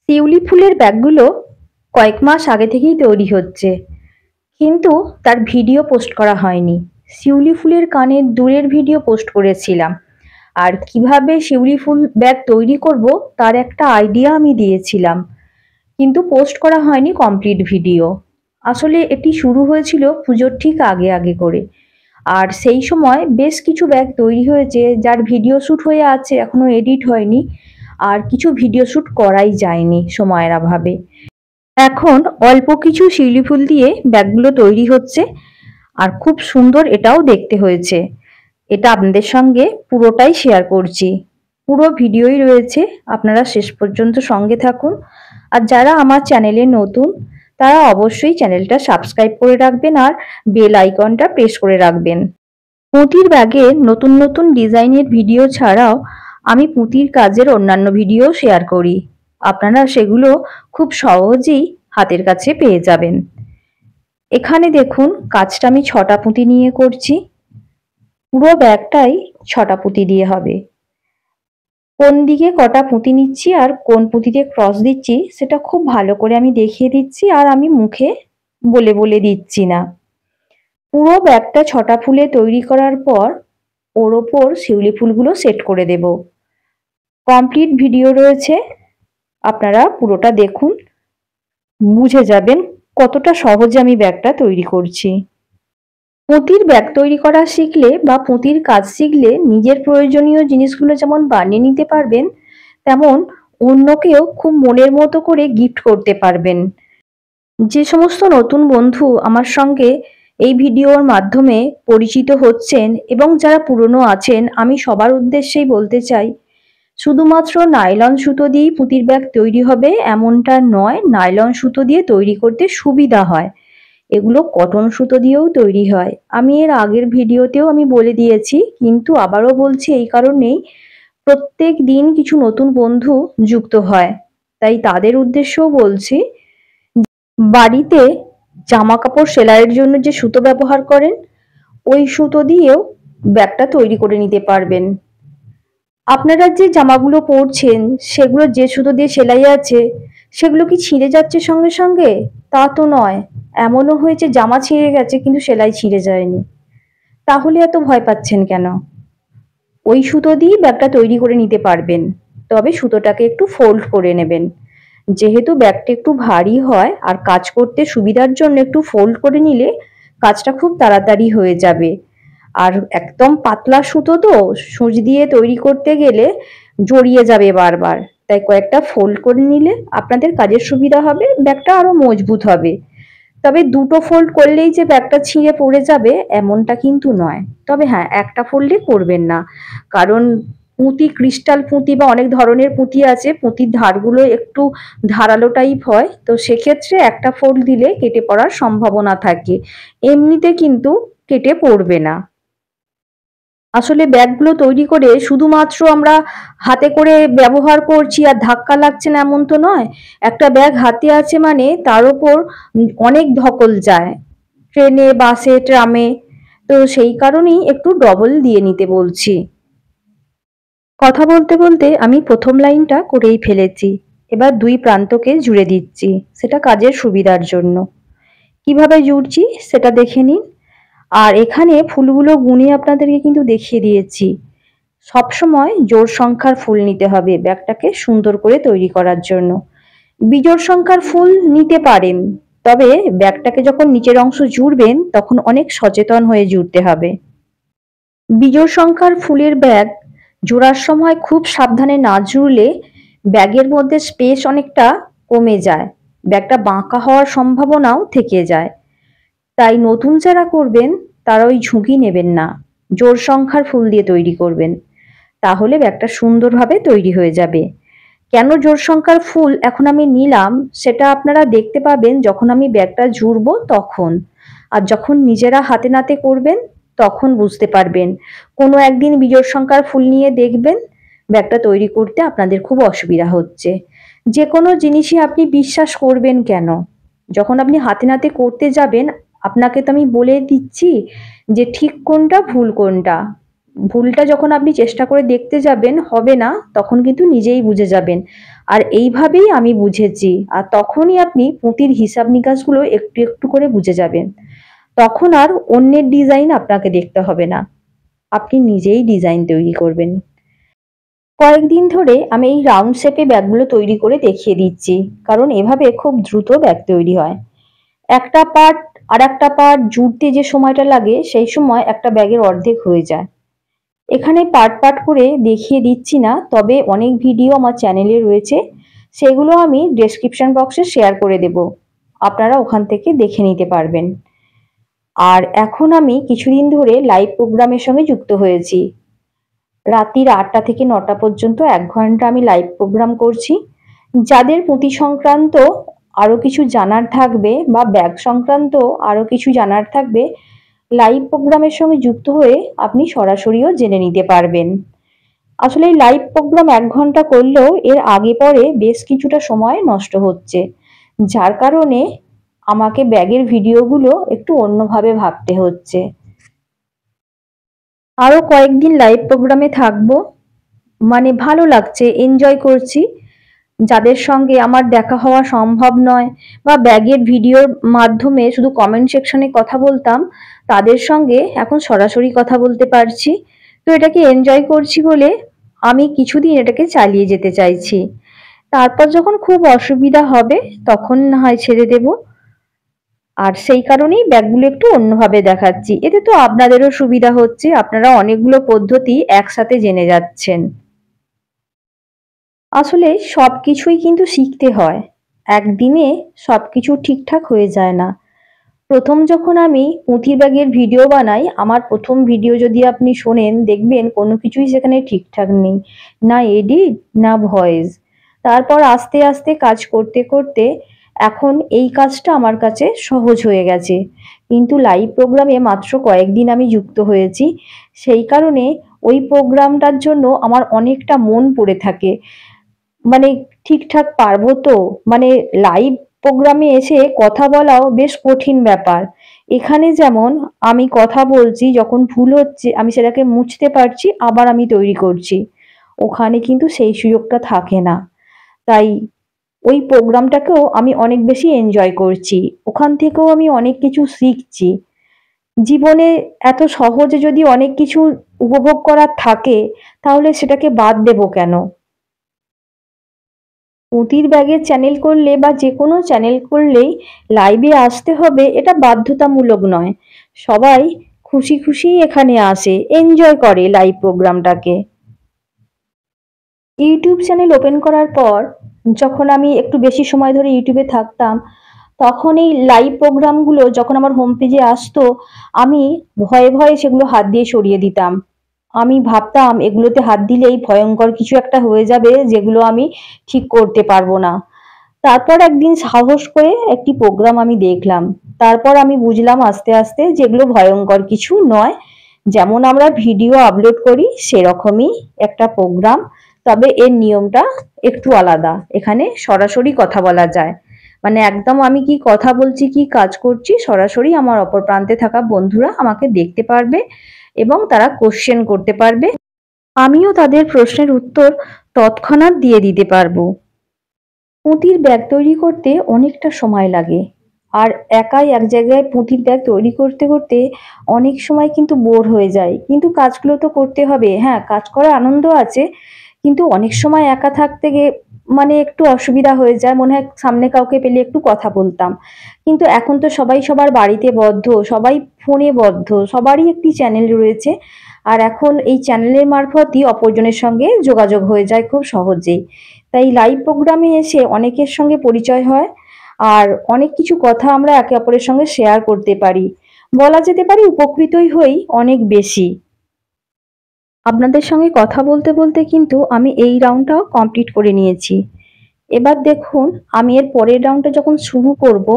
শিউলি ফুলের ব্যাগগুলো কয়েক মাস আগে থেকেই তৈরি হচ্ছে, কিন্তু তার ভিডিও পোস্ট করা হয়নি। শিউলি ফুলের কানের দুলের ভিডিও পোস্ট করেছিলাম, আর কিভাবে শিউলি ফুল ব্যাগ তৈরি করব তার একটা আইডিয়া আমি দিয়েছিলাম, কিন্তু পোস্ট করা হয়নি কমপ্লিট ভিডিও। আসলে এটি শুরু হয়েছিল পুজোর ঠিক আগে আগে করে, আর সেই সময় বেশ কিছু ব্যাগ তৈরি হয়েছে যার ভিডিও শ্যুট হয়ে আছে, এখনো এডিট হয়নি, আর কিছু ভিডিও শ্যুট করাই যায়নি সময়ের অভাবে। এখন অল্প কিছু শিউলি ফুল দিয়ে ব্যাগগুলো তৈরি হচ্ছে, আর খুব সুন্দর এটাও দেখতে হয়েছে। এটা আপনাদের সঙ্গে পুরোটাই শেয়ার করছি, পুরো ভিডিওই রয়েছে, আপনারা শেষ পর্যন্ত সঙ্গে থাকুন। আর যারা আমার চ্যানেলে নতুন তারা অবশ্যই চ্যানেলটা সাবস্ক্রাইব করে রাখবেন আর বেল আইকনটা প্রেস করে রাখবেন। পুঁতির ব্যাগের নতুন নতুন ডিজাইনের ভিডিও ছাড়াও আমি পুঁতির কাজের অন্যান্য ভিডিও শেয়ার করি, আপনারা সেগুলো খুব সহজেই হাতের কাছে পেয়ে যাবেন। এখানে দেখুন কাজটা আমি 6টা পুঁতি নিয়ে করছি, পুরো ব্যাগটাই 6টা পুঁতি দিয়ে হবে। কোন দিকে কটা পুঁতি নিচ্ছি আর কোন পুঁতিতে ক্রস দিচ্ছি সেটা খুব ভালো করে আমি দেখিয়ে দিচ্ছি, আর আমি মুখে বলে বলে দিচ্ছি না। পুরো ব্যাগটা 6টা ফুলে তৈরি করার পর ওর ওপর শিউলি ফুলগুলো সেট করে দেব। কমপ্লিট ভিডিও রয়েছে, আপনারা পুরোটা দেখুন, বুঝে যাবেন কতটা সহজে আমি ব্যাগটা তৈরি করছি। পুঁতির ব্যাগ তৈরি করা শিখলে বা পুঁতির কাজ শিখলে নিজের প্রয়োজনীয় জিনিসগুলো যেমন বানিয়ে নিতে পারবেন, তেমন অন্যকেও খুব মনের মতো করে গিফট করতে পারবেন। যে সমস্ত নতুন বন্ধু আমার সঙ্গে এই ভিডিওর মাধ্যমে পরিচিত হচ্ছেন এবং যারা পুরনো আছেন, আমি সবার উদ্দেশ্যেই বলতে চাই, শুধুমাত্র নাইলন সুতো দিয়েই পুঁতির ব্যাগ তৈরি হবে এমনটা নয়। নাইলন সুতো দিয়ে তৈরি করতে সুবিধা হয়, এগুলো কটন সুতো দিয়েও তৈরি হয়। আমি এর আগের ভিডিওতেও আমি বলে দিয়েছি, কিন্তু আবারও বলছি এই কারণেই, প্রত্যেক দিন কিছু নতুন বন্ধু যুক্ত হয়, তাই তাদের উদ্দেশ্যও বলছি, বাড়িতে জামা কাপড় সেলাইয়ের জন্য যে সুতো ব্যবহার করেন ওই সুতো দিয়েও ব্যাগটা তৈরি করে নিতে পারবেন। আপনারা যে জামাগুলো পরছেন সেগুলো যে সুতো দিয়ে সেলাই আছে সেগুলো কি ছিঁড়ে যাচ্ছে সঙ্গে সঙ্গে? তা তো নয়, এমনও হয়েছে জামা ছিঁড়ে গেছে কিন্তু সেলাই ছিঁড়ে যায়নি। তাহলে এত ভয় পাচ্ছেন কেন? ওই সুতো দিয়েই ব্যাগটা তৈরি করে নিতে পারবেন, তবে সুতোটাকে একটু ফোল্ড করে নেবেন। যেহেতু ব্যাগটা একটু ভারী হয় আর কাজ করতে সুবিধার জন্য একটু ফোল্ড করে নিলে কাজটা খুব তাড়াতাড়ি হয়ে যাবে। আর একদম পাতলা সুতো তো সূচ দিয়ে তৈরি করতে গেলে জড়িয়ে যাবে বারবার, তাই কয়েকটা ফোল্ড করে নিলে আপনাদের কাজের সুবিধা হবে, ব্যাগটা আরো মজবুত হবে। তবে দুটো ফোল্ড করলেই যে ব্যাগটা ছিঁড়ে পড়ে যাবে এমনটা কিন্তু নয়। তবে হ্যাঁ, একটা ফোল্ডে করবেন না, কারণ পুঁতি, ক্রিস্টাল পুঁতি বা অনেক ধরনের পুঁতি আছে, পুঁতির ধারগুলো একটু ধারালো টাইপ হয়, তো সেক্ষেত্রে একটা ফোল্ড দিলে কেটে পড়ার সম্ভাবনা থাকে, এমনিতে কিন্তু কেটে পড়বে না। আসলে ব্যাগগুলো তৈরি করে শুধুমাত্র আমরা হাতে করে ব্যবহার করছি আর ধাক্কা লাগছে না এমন তো নয়। একটা ব্যাগ হাতে আছে মানে তার উপর অনেক ধকল যায়, ট্রেনে, বাসে, ট্রামে, তো সেই কারণেই একটু ডবল দিয়ে নিতে বলছি। কথা বলতে বলতে আমি প্রথম লাইনটা করেই ফেলেছি, এবার দুই প্রান্তকে জুড়ে দিচ্ছি, সেটা কাজের সুবিধার জন্য। কিভাবে জুড়ছি সেটা দেখে নিন। আর এখানে ফুলগুলো গুনে আপনাদেরকে কিন্তু দেখিয়ে দিয়েছি। সবসময় জোড় সংখ্যার ফুল নিতে হবে ব্যাগটাকে সুন্দর করে তৈরি করার জন্য। বিজোড় সংখ্যার ফুল নিতে পারেন, তবে ব্যাগটাকে যখন নিচের অংশ জুড়বেন তখন অনেক সচেতন হয়ে জুড়তে হবে। বিজোড় সংখ্যার ফুলের ব্যাগ জোড়ার সময় খুব সাবধানে না জুড়লে ব্যাগের মধ্যে স্পেস অনেকটা কমে যায়, ব্যাগটা বাঁকা হওয়ার সম্ভাবনাও থেকে যায়। তাই নতুন যারা করবেন তারা ওই ঝুঁকি নেবেন না, জোড় সংখ্যার ফুল দিয়ে তৈরি করবেন, তাহলে ব্যাগটা সুন্দরভাবে তৈরি হয়ে যাবে। কেন জোড় সংখ্যার ফুল এখন আমি নিলাম সেটা আপনারা দেখতে পাবেন যখন আমি ব্যাগটা জুড়বো তখন, আর যখন নিজেরা হাতে নাতে করবেন তখন বুঝতে পারবেন। কোনো একদিন বিজোড় সংখ্যার ফুল নিয়ে দেখবেন ব্যাগটা তৈরি করতে আপনাদের খুব অসুবিধা হচ্ছে। যে কোনো জিনিসই আপনি বিশ্বাস করবেন কেন, যখন আপনি হাতে নাতে করতে যাবেন আপনাকে তো আমি বলে দিচ্ছি যে ঠিক কোনটা ভুল কোনটা, ভুলটা যখন আপনি চেষ্টা করে দেখতে যাবেন হবে না, তখন কিন্তু নিজেই বুঝে যাবেন। আর এইভাবেই আমি বুঝেছি। আর তখনই আপনি পুঁতির হিসাব নিকাশগুলো একটু একটু করে বুঝে যাবেন। তখন আর অন্যের ডিজাইন আপনাকে দেখতে হবে না, আপনি নিজেই ডিজাইন তৈরি করবেন। কয়েকদিন ধরে আমি এই রাউন্ড শেপে ব্যাগগুলো তৈরি করে দেখিয়ে দিচ্ছি, কারণ এভাবে খুব দ্রুত ব্যাগ তৈরি হয়। একটা পার্ট আর একটা পার্ট জুড়তে যে সময়টা লাগে সেই সময় একটা ব্যাগের অর্ধেক হয়ে যায়। এখানে পার্ট পার্ট করে দেখিয়ে দিচ্ছি না, তবে অনেক ভিডিও আমার চ্যানেলে রয়েছে, সেগুলো আমি ডেসক্রিপশন বক্সে শেয়ার করে দেব, আপনারা ওখান থেকে দেখে নিতে পারবেন। আর এখন আমি কিছুদিন ধরে লাইভ প্রোগ্রামের সঙ্গে যুক্ত হয়েছি। রাত্রির ৮টা থেকে ৯টা পর্যন্ত ১ ঘন্টা আমি লাইভ প্রোগ্রাম করছি। যাদের পুঁতি সংক্রান্ত আরও কিছু জানার থাকবে বা ব্যাগ সংক্রান্ত আরও কিছু জানার থাকবে, লাইভ প্রোগ্রামের সঙ্গে যুক্ত হয়ে আপনি সরাসরিও জেনে নিতে পারবেন। আসলে এই লাইভ প্রোগ্রাম ১ ঘন্টা করলেও এর আগে পরে বেশ কিছুটা সময় নষ্ট হচ্ছে, যার কারণে আমাকে ব্যাগের ভিডিওগুলো একটু অন্যভাবে ভাবতে হচ্ছে। আরও কয়েকদিন লাইভ প্রোগ্রামে থাকবো, মানে ভালো লাগছে, এনজয় করছি। যাদের সঙ্গে আমার দেখা হওয়া সম্ভব নয় বা ব্যাগের ভিডিওর মাধ্যমে শুধু কমেন্ট সেকশনে কথা বলতাম, তাদের সঙ্গে এখন সরাসরি কথা বলতে পারছি। তো এটাকে এনজয় করছি বলে আমি কিছুদিন এটাকে চালিয়ে যেতে চাইছি। তারপর যখন খুব অসুবিধা হবে তখন না হয় ছেড়ে দেব। আর সেই কারণেই ব্যাগগুলো একটু অন্যভাবে দেখাচ্ছি, এতে তো আপনাদেরও সুবিধা হচ্ছে, আপনারা অনেকগুলো পদ্ধতি একসাথে জেনে যাচ্ছেন। আসলে সবকিছুই কিন্তু শিখতে হয়, একদিনে সবকিছু ঠিকঠাক হয়ে যায় না। প্রথম যখন আমি পুঁথি ব্যাগের ভিডিও বানাই, আমার প্রথম ভিডিও যদি আপনি শোনেন দেখবেন কোনো কিছুই সেখানে ঠিকঠাক নেই, না এডিট না ভয়েস। তারপর আস্তে আস্তে কাজ করতে করতে এখন এই কাজটা আমার কাছে সহজ হয়ে গেছে। কিন্তু লাইভ প্রোগ্রামে মাত্র কয়েকদিন আমি যুক্ত হয়েছি, সেই কারণে ওই প্রোগ্রামটার জন্য আমার অনেকটা মন পড়ে থাকে, মানে ঠিকঠাক পারবো তো, মানে লাইভ প্রোগ্রামে এসে কথা বলাও বেশ কঠিন ব্যাপার। এখানে যেমন আমি কথা বলছি, যখন ভুল হচ্ছে আমি সেটাকে মুছতে পারছি, আবার আমি তৈরি করছি। ওখানে কিন্তু সেই সুযোগটা থাকে না। তাই ওই প্রোগ্রামটাকেও আমি অনেক বেশি এনজয় করছি, ওখান থেকেও আমি অনেক কিছু শিখছি। জীবনে এত সহজে যদি অনেক কিছু উপভোগ করার থাকে, তাহলে সেটাকে বাদ দেবো কেন? পুঁতির ব্যাগের চ্যানেল করলে বা যে কোনো চ্যানেল করলেই লাইভে আসতে হবে এটা বাধ্যতামূলক নয়। সবাই খুশি খুশি এখানে আসে, এনজয় করে লাইভ প্রোগ্রামটাকে। ইউটিউব চ্যানেল ওপেন করার পর যখন আমি একটু বেশি সময় ধরে ইউটিউবে থাকতাম, তখন এই লাইভ প্রোগ্রামগুলো যখন আমার হোম পেজে আসতো, আমি ভয়ে ভয়ে সেগুলো হাত দিয়ে সরিয়ে দিতাম। আমি ভাবতাম এগুলোতে হাত দিলেই ভয়ঙ্কর কিছু একটা হয়ে যাবে, যেগুলো আমি ঠিক করতে পারবো না। তারপর একদিন সাহস করে একটি প্রোগ্রাম আমি দেখলাম। তারপর আমি বুঝলাম আস্তে আস্তে যেগুলো ভয়ঙ্কর কিছু নয়, যেমন আমরা ভিডিও আপলোড করি সেরকমই একটা প্রোগ্রাম, তবে এর নিয়মটা একটু আলাদা। এখানে সরাসরি কথা বলা যায়, মানে একদম আমি কি কথা বলছি কি কাজ করছি সরাসরি আমার অপর প্রান্তে থাকা বন্ধুরা আমাকে দেখতে পারবে এবং তারা কোশ্চেন করতে পারবে, আমিও তাদের প্রশ্নের উত্তর তৎক্ষণাৎ দিয়ে দিতে পারবো। পুঁতির ব্যাগ তৈরি করতে অনেকটা সময় লাগে, আর একাই এক জায়গায় পুঁতির ব্যাগ তৈরি করতে করতে অনেক সময় কিন্তু বোর হয়ে যায়, কিন্তু কাজগুলো তো করতে হবে। হ্যাঁ, কাজ করার আনন্দ আছে, কিন্তু অনেক সময় একা থাকতে গিয়ে মানে একটু অসুবিধা হয়ে যায়, মনে হয় সামনে কাউকে পেলে একটু কথা বলতাম। কিন্তু এখন তো সবাই সবার বাড়িতে বদ্ধ, সবাই ফোনে বদ্ধ, সবারই একটি চ্যানেল রয়েছে। আর এখন এই চ্যানেলের মারফতই অপরজনের সঙ্গে যোগাযোগ হয়ে যায় খুব সহজেই। তাই লাইভ প্রোগ্রামে এসে অনেকের সঙ্গে পরিচয় হয়, আর অনেক কিছু কথা আমরা একে অপরের সঙ্গে শেয়ার করতে পারি, বলা যেতে পারে উপকৃতই হই অনেক বেশি। আপনাদের সঙ্গে কথা বলতে বলতে কিন্তু আমি এই রাউন্ডটাও কমপ্লিট করে নিয়েছি। এবার দেখুন আমি এর পরের রাউন্ডটা যখন শুরু করব,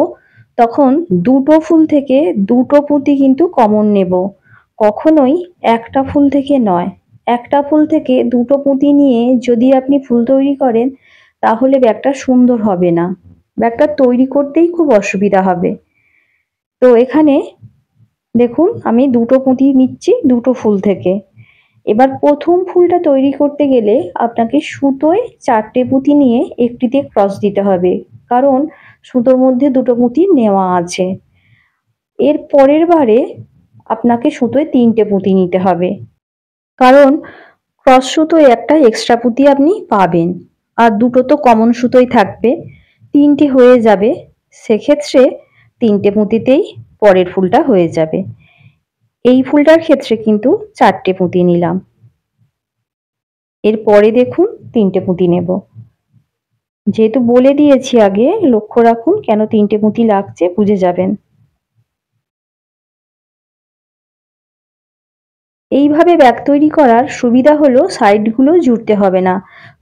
তখন দুটো ফুল থেকে দুটো পুঁতি কিন্তু কমন নেব, কখনোই একটা ফুল থেকে নয়। একটা ফুল থেকে দুটো পুঁতি নিয়ে যদি আপনি ফুল তৈরি করেন, তাহলে ব্যাগটা সুন্দর হবে না, ব্যাগটা তৈরি করতেই খুব অসুবিধা হবে। তো এখানে দেখুন আমি দুটো পুঁতি নিচ্ছি দুটো ফুল থেকে, এবার প্রথম ফুলটা তৈরি করতে গেলে আপনাকে সুতোয় 4টে পুঁতি নিয়ে একটিতে ক্রস দিতে হবে, কারণ সুতোর মধ্যে 2টো পুঁতি নেওয়া আছে। এর পরের বারে আপনাকে সুতোয় 3টে পুঁতি নিতে হবে, কারণ ক্রস সুতোয় একটা এক্সট্রা পুঁতি আপনি পাবেন, আর 2টো তো কমন সুতোই থাকবে, 3টে হয়ে যাবে। সেক্ষেত্রে 3টে পুঁতিতেই পরের ফুলটা হয়ে যাবে। এই ফুলটার ক্ষেত্রে কিন্তু 4টে পুঁতি নিলাম। এরপরে দেখুন 3টে পুঁতি নেব। যেহেতু বলে দিয়েছি আগে, লক্ষ্য রাখুন কেন 3টে পুঁতি লাগছে, বুঝে যাবেন। এইভাবে ব্যাগ তৈরি করার সুবিধা হলো সাইডগুলো জুড়তে হবে না,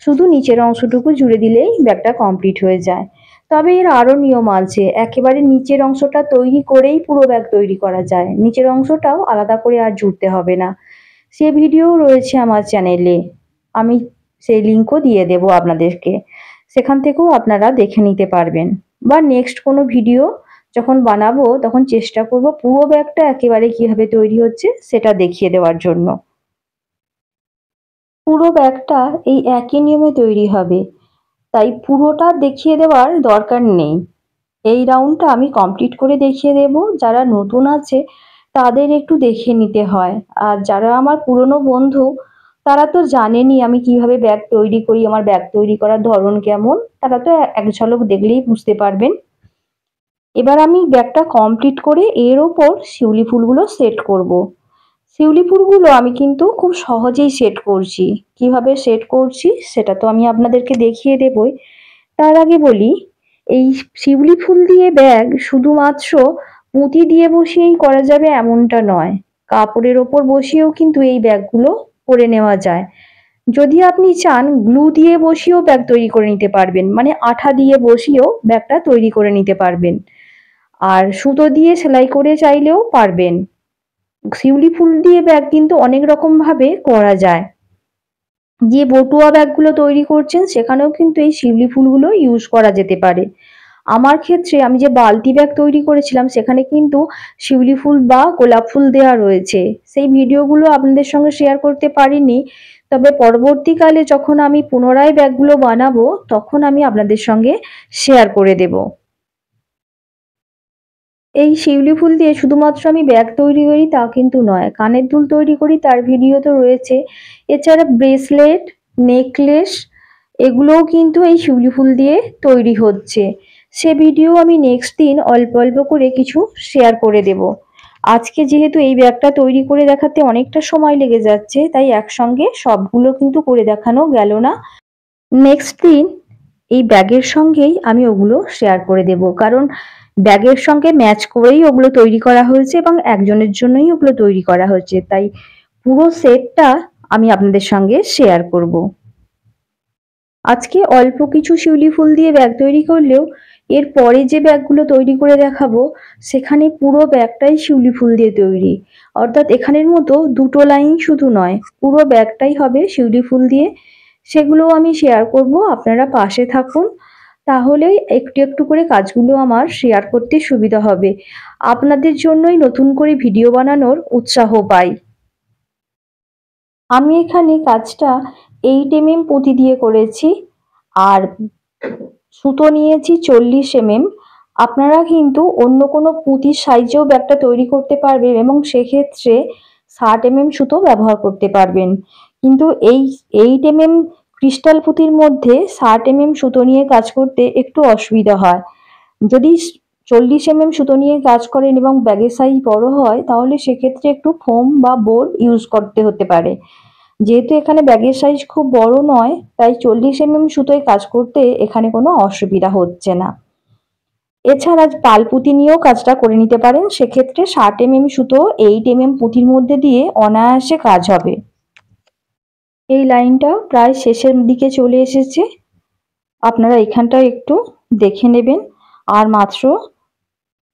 শুধু নিচের অংশটুকু জুড়ে দিলেই ব্যাগটা কমপ্লিট হয়ে যায়। তবে এর আরও নিয়ম আছে, একেবারে নিচের অংশটা তৈরি করেই পুরো ব্যাগ তৈরি করা যায়, নিচের অংশটাও আলাদা করে আর জুড়তে হবে না। সে ভিডিও রয়েছে আমার চ্যানেলে, আমি সেই লিঙ্কও দিয়ে দেব আপনাদেরকে, সেখান থেকেও আপনারা দেখে নিতে পারবেন। বা নেক্সট কোনো ভিডিও যখন বানাবো তখন চেষ্টা করব পুরো ব্যাগটা একেবারে কিভাবে তৈরি হচ্ছে সেটা দেখিয়ে দেওয়ার জন্য। পুরো ব্যাগটা এই একই নিয়মে তৈরি হবে, তাই পুরোটা দেখিয়ে দেওয়ার দরকার নেই। এই রাউন্ডটা আমি কমপ্লিট করে দেখিয়ে দেব, যারা নতুন আছে তাদের একটু দেখে নিতে হয়, আর যারা আমার পুরনো বন্ধু তারা তো জানেনই আমি কিভাবে ব্যাগ তৈরি করি, আমার ব্যাগ তৈরি করার ধরন কেমন, তারা তো এক ঝলক দেখলেই বুঝতে পারবেন। এবার আমি ব্যাগটা কমপ্লিট করে এর ওপর শিউলি ফুলগুলো সেট করব। শিউলি ফুলগুলো আমি কিন্তু খুব সহজেই সেট করছি, কিভাবে সেট করছি সেটা তো আমি আপনাদেরকে দেখিয়ে দেবই। তার আগে বলি, এই শিউলি ফুল দিয়ে ব্যাগ শুধুমাত্র পুঁতি দিয়ে বসিয়েই করা যাবে এমনটা নয়, কাপড়ের ওপর বসিয়েও কিন্তু এই ব্যাগগুলো করে নেওয়া যায়। যদি আপনি চান গ্লু দিয়ে বসিয়েও ব্যাগ তৈরি করে নিতে পারবেন, মানে আঠা দিয়ে বসিয়েও ব্যাগটা তৈরি করে নিতে পারবেন, আর সুতো দিয়ে সেলাই করে চাইলেও পারবেন। শিউলি ফুল দিয়ে ব্যাগ কিন্তু অনেক রকম ভাবে করা যায়। যে বটুয়া ব্যাগগুলো তৈরি করছেন সেখানেও কিন্তু এই শিউলি ফুলগুলো ইউজ করা যেতে পারে। আমার ক্ষেত্রে আমি যে বালতি ব্যাগ তৈরি করেছিলাম সেখানে কিন্তু শিউলি ফুল বা গোলাপ ফুল দেওয়া রয়েছে, সেই ভিডিওগুলো আপনাদের সঙ্গে শেয়ার করতে পারিনি, তবে পরবর্তীকালে যখন আমি পুনরায় ব্যাগগুলো বানাবো তখন আমি আপনাদের সঙ্গে শেয়ার করে দেব। এই শিউলি ফুল দিয়ে শুধুমাত্র আমি ব্যাগ তৈরি করি তা কিন্তু নয়, কানের দুল তৈরি করি তার ভিডিও তো রয়েছে, এছাড়া ব্রেসলেট, নেকলেস এগুলোও কিন্তু এই শিউলি ফুল দিয়ে তৈরি হচ্ছে। সে ভিডিও আমি নেক্সট দিন অল্প অল্প করে কিছু শেয়ার করে দেব। আজকে যেহেতু এই ব্যাগটা তৈরি করে দেখাতে অনেকটা সময় লেগে যাচ্ছে, তাই একসঙ্গে সবগুলো কিন্তু করে দেখানো গেল না। নেক্সট দিন এই ব্যাগের সঙ্গেই আমি ওগুলো শেয়ার করে দেব, কারণ ব্যাগের সঙ্গে ম্যাচ করেই ওগুলো তৈরি করা হয়েছে এবং একজনের জন্যই ওগুলো তৈরি করা হয়েছে, তাই পুরো সেটটা আমি আপনাদের সঙ্গে শেয়ার করব। আজকে অল্প কিছু শিউলি ফুল দিয়ে ব্যাগ তৈরি করলেও এর পরে যে ব্যাগগুলো তৈরি করে দেখাবো সেখানে পুরো ব্যাগটাই শিউলি ফুল দিয়ে তৈরি, অর্থাৎ এখানের মতো 2টো লাইন শুধু নয়, পুরো ব্যাগটাই হবে শিউলি ফুল দিয়ে। সেগুলোও আমি শেয়ার করব, আপনারা পাশে থাকুন, তাহলে একটু একটু করে কাজগুলো আমার শেয়ার করতে সুবিধা হবে, আপনাদের জন্যই নতুন করে ভিডিও বানানোর উৎসাহ পাই। আমি এখানে কাজটা 8 mm পুঁতি দিয়ে করেছি, আর সুতো নিয়েছি 40 mm। আপনারা কিন্তু অন্য কোনো পুঁতির সাইজেও ব্যাগটা তৈরি করতে পারবেন এবং সেক্ষেত্রে 60 mm সুতো ব্যবহার করতে পারবেন, কিন্তু এই 8 mm ক্রিস্টাল পুঁতির মধ্যে 60 mm সুতো নিয়ে কাজ করতে একটু অসুবিধা হয়। যদি 40 mm সুতো নিয়ে কাজ করেন এবং ব্যাগের সাইজ বড় হয় তাহলে সেক্ষেত্রে একটু ফোম বা বোর্ড ইউজ করতে হতে পারে। যেহেতু এখানে ব্যাগের সাইজ খুব বড় নয়, তাই 40 mm সুতোয় কাজ করতে এখানে কোনো অসুবিধা হচ্ছে না। এছাড়া পালপুঁতি নিয়েও কাজটা করে নিতে পারেন, সেক্ষেত্রে 60 mm সুতো 8 mm পুঁতির মধ্যে দিয়ে অনায়াসে কাজ হবে। এই লাইনটা প্রায় শেষের দিকে চলে এসেছে, আপনারা এখানটা একটু দেখে নেবেন, আর মাত্র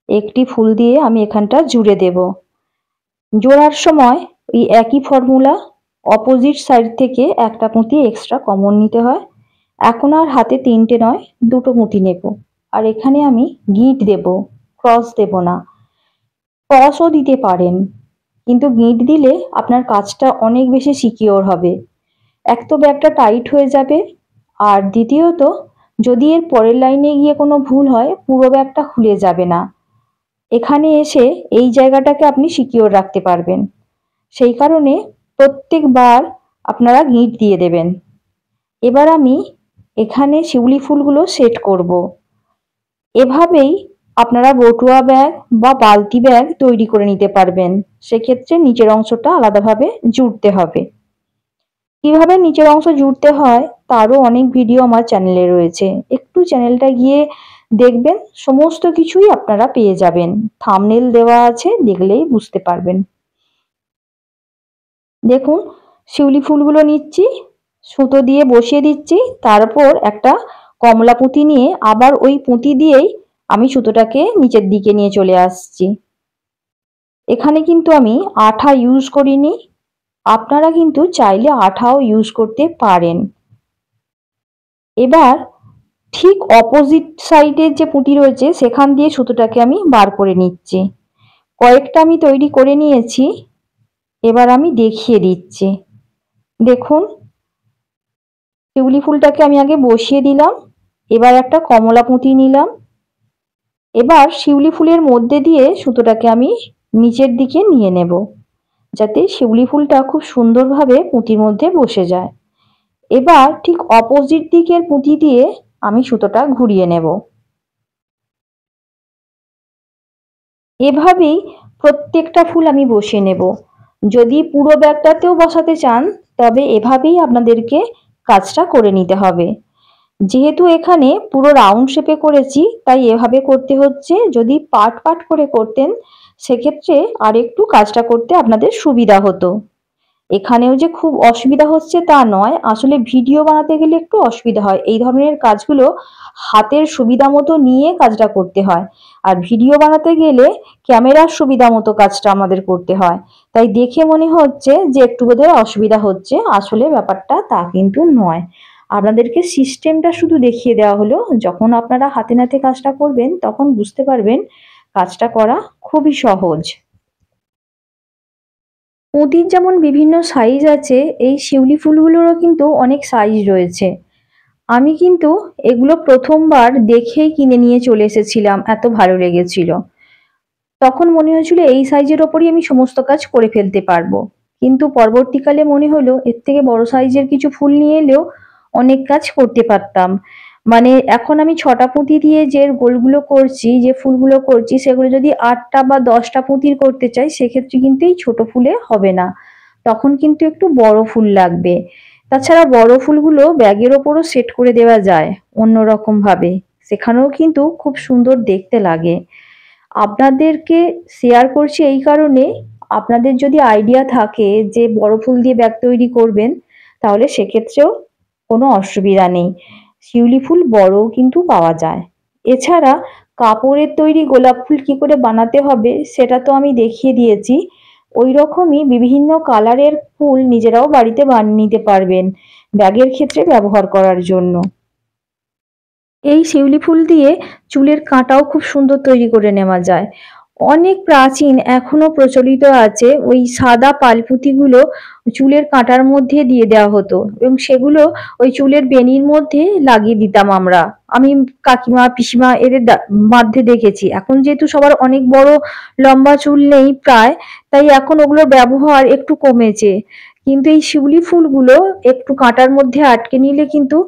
একটি ফুল দিয়ে আমি এখানটা জুড়ে দেব। জোড়ার সময় এই একই ফর্মুলা, অপোজিট সাইড থেকে একটা পুঁতি এক্সট্রা কমন নিতে হয়। এখন আর হাতে 3টে নয় 2টো পুঁতি নেব, আর এখানে আমি গিট দেব, ক্রস দেব না। ক্রসও দিতে পারেন, কিন্তু গিঁট দিলে আপনার কাজটা অনেক বেশি সিকিওর হবে। এক তো ব্যাগটা টাইট হয়ে যাবে, আর দ্বিতীয়ত যদি এর পরের লাইনে গিয়ে কোনো ভুল হয় পুরো ব্যাগটা খুলে যাবে না। এখানে এসে এই জায়গাটাকে আপনি সিকিওর রাখতে পারবেন। সেই কারণে প্রত্যেকবার আপনারা গিঁট দিয়ে দেবেন। এবার আমি এখানে শিউলি ফুলগুলো সেট করব। এভাবেই আপনারা বটুয়া ব্যাগ বা বালতি ব্যাগ তৈরি করে নিতে পারবেন। সেক্ষেত্রে নিচের অংশটা আলাদাভাবে জুড়তে হবে। কিভাবে নিচের অংশ জুড়তে হয় তারও অনেক ভিডিও আমার চ্যানেলে রয়েছে, একটু চ্যানেলটা গিয়ে দেখবেন, সমস্ত কিছুই আপনারা পেয়ে যাবেন। থাম্বনেল দেওয়া আছে, দেখলেই বুঝতে পারবেন। দেখুন, শিউলি ফুলগুলো নিচ্ছি, সুতো দিয়ে বসিয়ে দিচ্ছি, তারপর একটা কমলা পুঁতি নিয়ে আবার ওই পুঁতি দিয়েই আমি সুতোটাকে নিচের দিকে নিয়ে চলে আসছি। এখানে কিন্তু আমি আঠা ইউজ করিনি, আপনারা কিন্তু চাইলে আঠাও ইউজ করতে পারেন। এবার ঠিক অপোজিট সাইডের যে পুঁতি রয়েছে সেখান দিয়ে সুতোটাকে আমি বার করে নিচ্ছি। কয়েকটা আমি তৈরি করে নিয়েছি, এবার আমি দেখিয়ে দিচ্ছি। দেখুন, শিউলি ফুলটাকে আমি আগে বসিয়ে দিলাম, এবার একটা কমলা পুঁতি নিলাম। এবার শিউলি ফুলের মধ্যে দিয়ে সুতোটাকে আমি নিচের দিকে নিয়ে নেব, যাতে শিউলি ফুলটা খুব সুন্দরভাবে পুঁতির মধ্যে বসে যায়। এবার ঠিক অপোজিট দিকের পুঁতি দিয়ে আমি সুতোটা ঘুরিয়ে নেব। এভাবেই প্রত্যেকটা ফুল আমি বসিয়ে নেব। যদি পুরো ব্যাগটাতেও বসাতে চান তবে এভাবেই আপনাদেরকে কাজটা করে নিতে হবে। যেহেতু এখানে পুরো রাউন্ড শেপে করেছি তাই এভাবে করতে হচ্ছে। যদি পার্ট পার্ট করে করতেন সেক্ষেত্রে আর একটু কাজটা করতে আপনাদের সুবিধা হতো। এখানেও যে খুব অসুবিধা হচ্ছে তা নয়, আসলে ভিডিও বানাতে গেলে একটু অসুবিধা হয়। এই ধরনের কাজগুলো হাতের সুবিধা মতো নিয়ে কাজটা করতে হয়, আর ভিডিও বানাতে গেলে ক্যামেরার সুবিধা মতো কাজটা আমাদের করতে হয়। তাই দেখে মনে হচ্ছে যে একটু বোধহয় অসুবিধা হচ্ছে, আসলে ব্যাপারটা তা কিন্তু নয়। আপনাদেরকে সিস্টেমটা শুধু দেখিয়ে দেওয়া হলো, যখন আপনারা হাতে নাতে কাজটা করবেন তখন বুঝতে পারবেন কাজটা করা খুবই সহজ। পুঁতির যেমন বিভিন্ন সাইজ আছে, এই শিউলি ফুলগুলোরও কিন্তু অনেক সাইজ রয়েছে। আমি কিন্তু এগুলো প্রথমবার দেখেই কিনে নিয়ে চলে এসেছিলাম, এত ভালো লেগেছিল। তখন মনে হয়েছিল এই সাইজের ওপরই আমি সমস্ত কাজ করে ফেলতে পারবো, কিন্তু পরবর্তীকালে মনে হলো এর থেকে বড় সাইজের কিছু ফুল নিয়ে এলেও অনেক কাজ করতে পারতাম। মানে এখন আমি 6টা পুঁতি দিয়ে যে গোলগুলো করছি, যে ফুলগুলো করছি, সেগুলো যদি 8টা বা 10টা পুঁতির করতে চাই সেক্ষেত্রে কিন্তু এই ছোট ফুলে হবে না, তখন কিন্তু একটু বড় ফুল লাগবে। তাছাড়া বড় ফুলগুলো ব্যাগের ওপরও সেট করে দেওয়া যায় অন্যরকম ভাবে, সেখানেও কিন্তু খুব সুন্দর দেখতে লাগে। আপনাদেরকে শেয়ার করছি এই কারণে, আপনাদের যদি আইডিয়া থাকে যে বড় ফুল দিয়ে ব্যাগ তৈরি করবেন তাহলে সেক্ষেত্রেও কোনো অসুবিধা নেই, শিউলি ফুল বড়ও কিন্তু পাওয়া যায়। এছাড়া কাপড়ের তৈরি গোলাপ ফুল কি করে বানাতে হবে সেটা তো আমি দেখিয়ে দিয়েছি, ওই রকমই বিভিন্ন কালারের ফুল নিজেরাও বাড়িতে বানিয়ে নিতে পারবেন ব্যাগের ক্ষেত্রে ব্যবহার করার জন্য। এই শিউলি ফুল দিয়ে চুলের কাঁটাও খুব সুন্দর তৈরি করে নেওয়া যায়। অনেক প্রাচীন এখনো প্রচলিত আছে, ওই সাদা পালপুঁতিগুলো চুলের কাঁটার মধ্যে দিয়ে দেওয়া হতো এবং সেগুলো ওই চুলের বেনির মধ্যে লাগিয়ে দিতাম আমরা। আমি কাকিমা পিসিমা এদের মধ্যে দেখেছি। এখন যেহেতু সবার অনেক বড় লম্বা চুল নেই প্রায়, তাই এখন ওগুলোর ব্যবহার একটু কমেছে। কিন্তু এই শিউলি ফুলগুলো একটু কাঁটার মধ্যে আটকে নিলে কিন্তু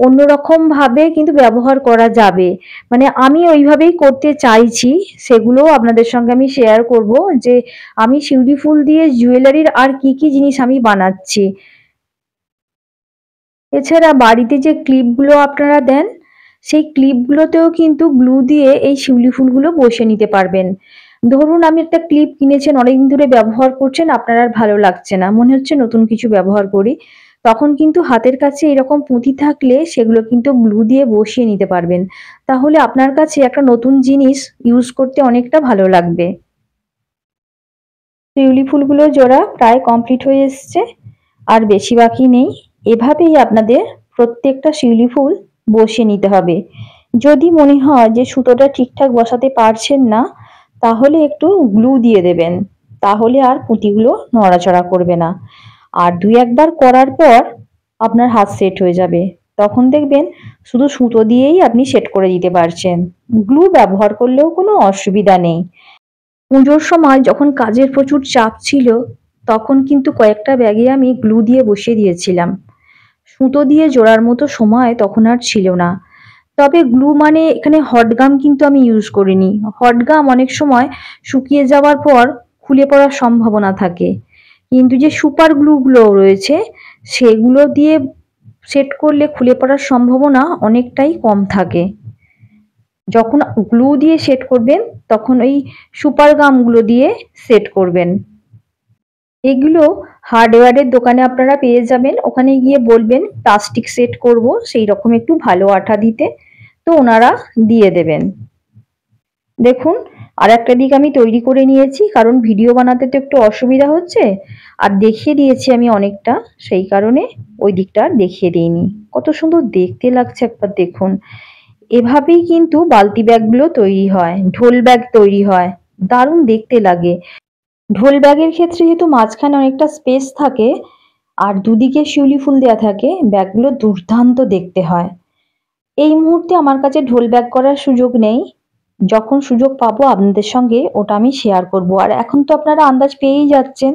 অন্যরকম ভাবে কিন্তু ব্যবহার করা যাবে। মানে আমি ওইভাবেই করতে চাইছি, সেগুলোও আপনাদের সঙ্গে আমি শেয়ার করব যে আমি শিউলি ফুল দিয়ে জুয়েলারির আর কি কি জিনিস আমি বানাচ্ছি। এছাড়া বাড়িতে যে ক্লিপগুলো আপনারা দেন সেই ক্লিপগুলোতেও কিন্তু গ্লু দিয়ে এই শিউলি ফুলগুলো বসিয়ে নিতে পারবেন। ধরুন আমি একটা ক্লিপ কিনেছেন, অনেকদিন ধরে ব্যবহার করছেন, আপনার আর ভালো লাগছে না, মনে হচ্ছে নতুন কিছু ব্যবহার করি, তখন কিন্তু হাতের কাছে এরকম পুঁতি থাকলে সেগুলো কিন্তু গ্লু দিয়ে বসিয়ে নিতে পারবেন। তাহলে আপনার কাছে একটা নতুন জিনিস ইউজ করতে অনেকটা ভালো লাগবে। শিউলি ফুলগুলো জোড়া প্রায় কমপ্লিট হয়ে এসছে, আর বেশি বাকি নেই। এভাবেই আপনাদের প্রত্যেকটা শিউলি ফুল বসিয়ে নিতে হবে। যদি মনে হয় যে সুতোটা ঠিকঠাক বসাতে পারছেন না তাহলে একটু গ্লু দিয়ে দেবেন। তাহলে আর পুঁতিগুলো নড়াচড়া করবে না। আর ২-১ বার করার পর আপনার হাত সেট হয়ে যাবে। তখন দেখবেন শুধু সুতো দিয়েই আপনি সেট করে দিতে পারছেন। গ্লু ব্যবহার করলেও কোনো অসুবিধা নেই। পুজোর সময় যখন কাজের প্রচুর চাপ ছিল, তখন কিন্তু কয়েকটা ব্যাগে আমি গ্লু দিয়ে বসিয়ে দিয়েছিলাম। সুতো দিয়ে জোড়ার মতো সময় তখন আর ছিল না। তবে গ্লু মানে এখানে হটগাম কিন্তু আমি ইউজ করিনি। হটগাম অনেক সময় শুকিয়ে যাওয়ার পর খুলে পড়ার সম্ভাবনা থাকে। কিন্তু যে সুপার গ্লুগুলো রয়েছে সেগুলো দিয়ে সেট করলে খুলে পড়ার সম্ভাবনা অনেকটাই কম থাকে। যখন গ্লু দিয়ে সেট করবেন তখন ওই সুপার গামগুলো দিয়ে সেট করবেন। এগুলো হার্ডওয়্যারের দোকানে আপনারা পেয়ে যাবেন। ওখানে গিয়ে বলবেন প্লাস্টিক সেট করব, সেই রকম একটু ভালো আঠা দিতে, তো ওনারা দিয়ে দেবেন। দেখুন আর একটা দিক আমি তৈরি করে নিয়েছি, কারণ ভিডিও বানাতে তো একটু অসুবিধা হচ্ছে আর দেখিয়ে দিয়েছি আমি অনেকটা, সেই কারণে ওই দিকটা আর দেখিয়ে দিইনি। কত সুন্দর দেখতে লাগছে একবার দেখুন। এভাবেই কিন্তু বালতি ব্যাগগুলো তৈরি হয়, ঢোল ব্যাগ তৈরি হয়, দারুণ দেখতে লাগে। ঢোল ব্যাগের ক্ষেত্রে যেহেতু মাঝখানে অনেকটা স্পেস থাকে আর দুদিকে শিউলি ফুল দেওয়া থাকে, ব্যাগগুলো দুর্দান্ত দেখতে হয়। এই মুহূর্তে আমার কাছে ঢোল ব্যাগ করার সুযোগ নেই, যখন সুযোগ পাবো আপনাদের সঙ্গে ওটা আমি শেয়ার করব। আর এখন তো আপনারা আন্দাজ পেয়েই যাচ্ছেন,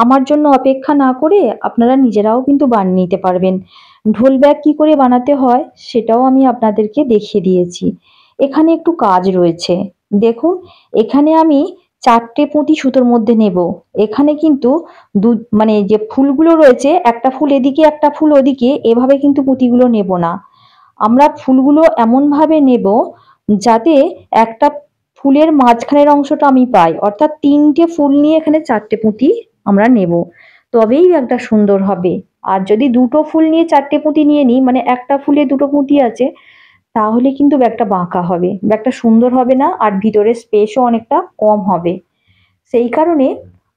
আমার জন্য অপেক্ষা না করে আপনারা নিজেরাও কিন্তু বানিয়ে নিতে পারবেন। ঢোল ব্যাগ কি করে বানাতে হয় সেটাও আমি আপনাদেরকে দেখিয়ে দিয়েছি। এখানে একটু কাজ রয়েছে, দেখুন এখানে আমি 4টে পুঁতি সুতোর মধ্যে নেব। এখানে কিন্তু মানে যে ফুলগুলো রয়েছে, একটা ফুল এদিকে একটা ফুল ওদিকে, এভাবে কিন্তু পুঁতিগুলো নেব না। আমরা ফুলগুলো এমনভাবে নেব যাতে একটা ফুলের মাঝখানের অংশটা আমি পাই, অর্থাৎ 3টে ফুল নিয়ে এখানে 4টে পুঁতি আমরা নেব, তবেই একটা সুন্দর হবে। আর যদি 2টো ফুল নিয়ে 4টে পুঁতি নিয়ে নিই, মানে একটা ফুলে 2টো পুঁতি আছে, তাহলে কিন্তু ব্যাগটা বাঁকা হবে, ব্যাগটা সুন্দর হবে না, আর ভিতরে স্পেসও অনেকটা কম হবে। সেই কারণে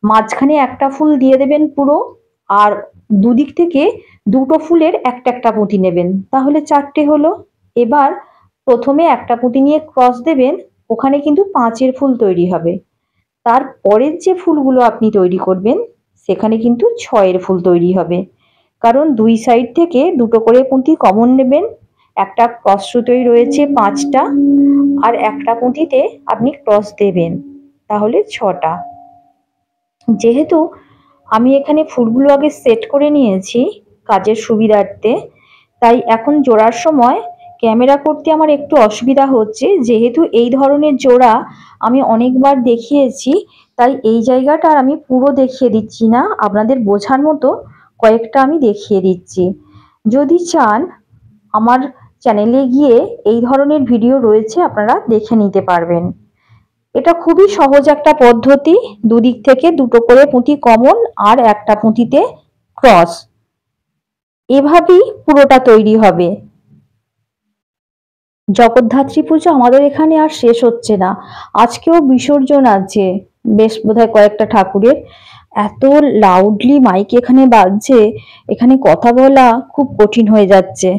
মাঝখানে একটা ফুল দিয়ে দেবেন পুরো, আর দুদিক থেকে 2টো ফুলের একটা একটা পুঁতি নেবেন, তাহলে 4টে হলো। এবার প্রথমে একটা পুঁতি নিয়ে ক্রস দেবেন, ওখানে কিন্তু 5এর ফুল তৈরি হবে। তারপরের যে ফুলগুলো আপনি তৈরি করবেন সেখানে কিন্তু 6এর ফুল তৈরি হবে, কারণ 2 সাইড থেকে 2টো করে পুঁতি কমন নেবেন। একটা ক্রস সুতোই রয়েছে 5টা, আর একটা পুঁতিতে আপনি ক্রস দেবেন, তাহলে 6টা। যেহেতু আমি এখানে ফুলগুলো আগে সেট করে নিয়েছি কাজের সুবিধার্থে, তাই এখন জোড়ার সময় ক্যামেরা করতে আমার একটু অসুবিধা হচ্ছে, যেহেতু এই ধরনের জোড়া আমি অনেকবার দেখিয়েছি, তাই এই জায়গাটা আর আমি পুরো দেখিয়ে দিচ্ছি না, আপনাদের বোঝার মতো কয়েকটা আমি দেখিয়ে দিচ্ছি। যদি চান আমার চ্যানেলে গিয়ে এই ধরনের ভিডিও রয়েছে, আপনারা দেখে নিতে পারবেন। এটা খুবই সহজ একটা পদ্ধতি, দুদিক থেকে 2টো করে পুঁতি কমন আর একটা পুঁতিতে ক্রস, এভাবেই পুরোটা তৈরি হবে। জগদ্ধাত্রী পুজো আমাদের এখানে আর শেষ হচ্ছে না, আজকেও বিসর্জন আছে, বেশ বোধহয় কয়েকটা ঠাকুরের। এত লাউডলি মাইক এখানে বাজছে, এখানে কথা বলা খুব কঠিন হয়ে যাচ্ছে।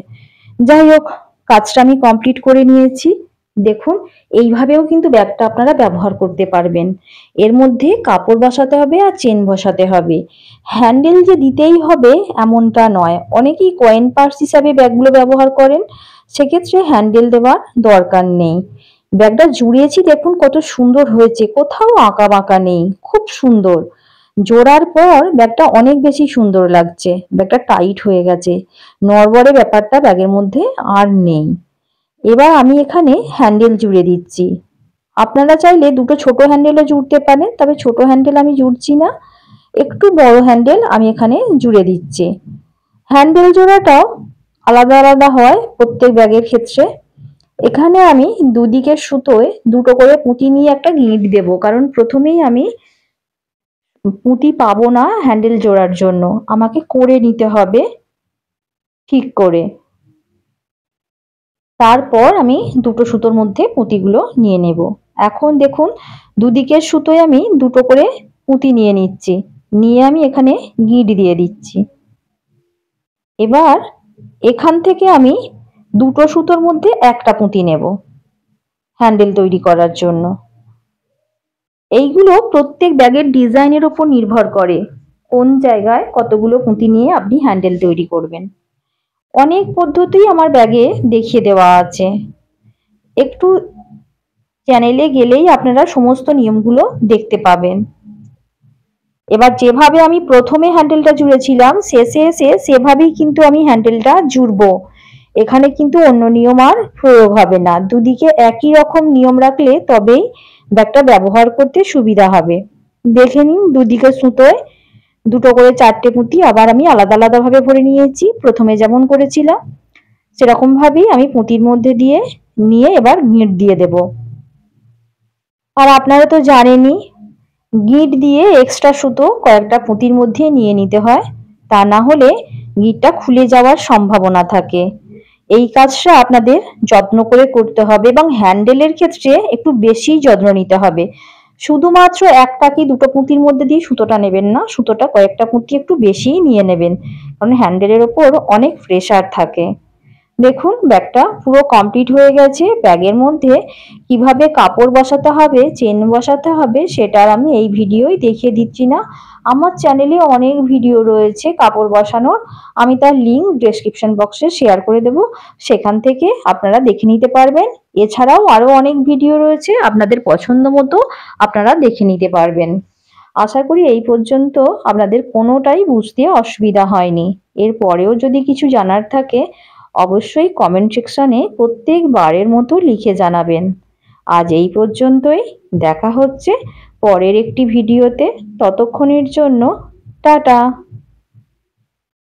যাই হোক, কাজটা আমি কমপ্লিট করে নিয়েছি। দেখুন এইভাবেও কিন্তু ব্যাগটা আপনারা ব্যবহার করতে পারবেন। এর মধ্যে কাপড় বসাতে হবে আর চেন বসাতে হবে, হ্যান্ডেল যে দিতেই হবে এমনটা নয়। অনেকেই কয়েন পার্স হিসাবে ব্যাগগুলো ব্যবহার করেন, সেক্ষেত্রে হ্যান্ডেল দেওয়ার দরকার নেই। ব্যাগটা জুড়িয়েছি দেখুন কত সুন্দর হয়েছে, কোথাও আঁকা বাঁকা নেই, খুব সুন্দর। জোড়ার পর ব্যাগটা অনেক বেশি সুন্দর লাগছে, ব্যাগটা টাইট হয়ে গেছে, নড়বড়ে ব্যাপারটা ব্যাগের মধ্যে আর নেই। এবার আমি এখানে হ্যান্ডেল জুড়ে দিচ্ছি। আপনারা চাইলে 2টো ছোট হ্যান্ডেলও জুড়তে পারেন, তবে ছোট হ্যান্ডেল আমি জুড়ছি না, একটু বড় হ্যান্ডেল আমি এখানে জুড়ে দিচ্ছি। হ্যান্ডেল জোড়াটাও আলাদা আলাদা হয় প্রত্যেক ব্যাগের ক্ষেত্রে। এখানে আমি দুদিকের সুতোয় 2টো করে পুঁতি নিয়ে একটা গিঁট দেবো, কারণ প্রথমেই আমি পুঁতি পাবো না হ্যান্ডেল জোড়ার জন্য, আমাকে করে নিতে হবে ঠিক করে। তারপর আমি 2টো সুতোর মধ্যে পুঁতিগুলো নিয়ে নেব। এখন দেখুন দুদিকের সুতোয় আমি 2টো করে পুঁতি নিয়ে নিচ্ছি, নিয়ে আমি এখানে গিঁট দিয়ে দিচ্ছি। এবার এখান থেকে আমি 2টো সুতোর মধ্যে একটা পুঁতি নেব হ্যান্ডেল তৈরি করার জন্য। এইগুলো প্রত্যেক ব্যাগের ডিজাইনের উপর নির্ভর করে কোন জায়গায় কতগুলো পুঁতি নিয়ে আপনি হ্যান্ডেল তৈরি করবেন। অনেক পদ্ধতি আমার ব্যাগে দেখিয়ে দেওয়া আছে, একটু চ্যানেলে গেলেই আপনারা সমস্ত নিয়মগুলো দেখতে পাবেন। এবার যেভাবে আমি প্রথমে হ্যান্ডেলটা জুড়েছিলাম শেষে এসে সেভাবেই কিন্তু আমি হ্যান্ডেলটা জুড়বো। এখানে কিন্তু অন্য নিয়ম আর প্রয়োগ হবে না, দুদিকে একই রকম নিয়ম রাখলে তবেই ব্যাগটা ব্যবহার করতে সুবিধা হবে। দেখে নিন দুদিকে সুতোয় দুটো করে 4টে পুঁতি আবার আমি আলাদা আলাদা ভাবে ভরে নিয়েছি, প্রথমে যেমন করেছিলাম সেরকম ভাবেই আমি পুঁতির মধ্যে দিয়ে নিয়ে এবার গিঁট দিয়ে দেব। আর আপনারা তো জানেনই গিঁট দিয়ে এক্সট্রা সুতো কয়েকটা পুঁতির মধ্যে নিয়ে নিতে হয়, তা না হলে গিঁটটা খুলে যাওয়ার সম্ভাবনা থাকে। এই কাজটা আপনাদের যত্ন করে করতে হবে এবং হ্যান্ডেলের ক্ষেত্রে একটু বেশি যত্ন নিতে হবে। শুধুমাত্র একটা কি দুটো পুঁতির মধ্যে দিয়ে সুতোটা নেবেন না, সুতোটা কয়েকটা পুঁতি একটু বেশিই নিয়ে নেবেন, কারণ হ্যান্ডেলের ওপর অনেক প্রেসার থাকে। দেখুন ব্যাগটা পুরো কমপ্লিট হয়ে গেছে। ব্যাগের মধ্যে কিভাবে কাপড় বসাতে হবে, চেন বসাতে হবে সেটা আর আমি এই ভিডিওই দেখিয়ে দিচ্ছি না, আমার চ্যানেলে অনেক ভিডিও রয়েছে কাপড় বসানোর, আমি তার লিঙ্ক ডেসক্রিপশন বক্সে শেয়ার করে দেব, সেখান থেকে আপনারা দেখে নিতে পারবেন। এছাড়াও আরো অনেক ভিডিও রয়েছে, আপনাদের পছন্দ মতো আপনারা দেখে নিতে পারবেন। আশা করি এই পর্যন্ত আপনাদের কোনোটাই বুঝতে অসুবিধা হয়নি। এর পরেও যদি কিছু জানার থাকে অবশ্যই কমেন্ট সেকশনে প্রত্যেকবারের মতো লিখে জানাবেন। আজ এই পর্যন্তই, দেখা হচ্ছে পরের একটি ভিডিওতে, ততক্ষণের জন্য টাটা।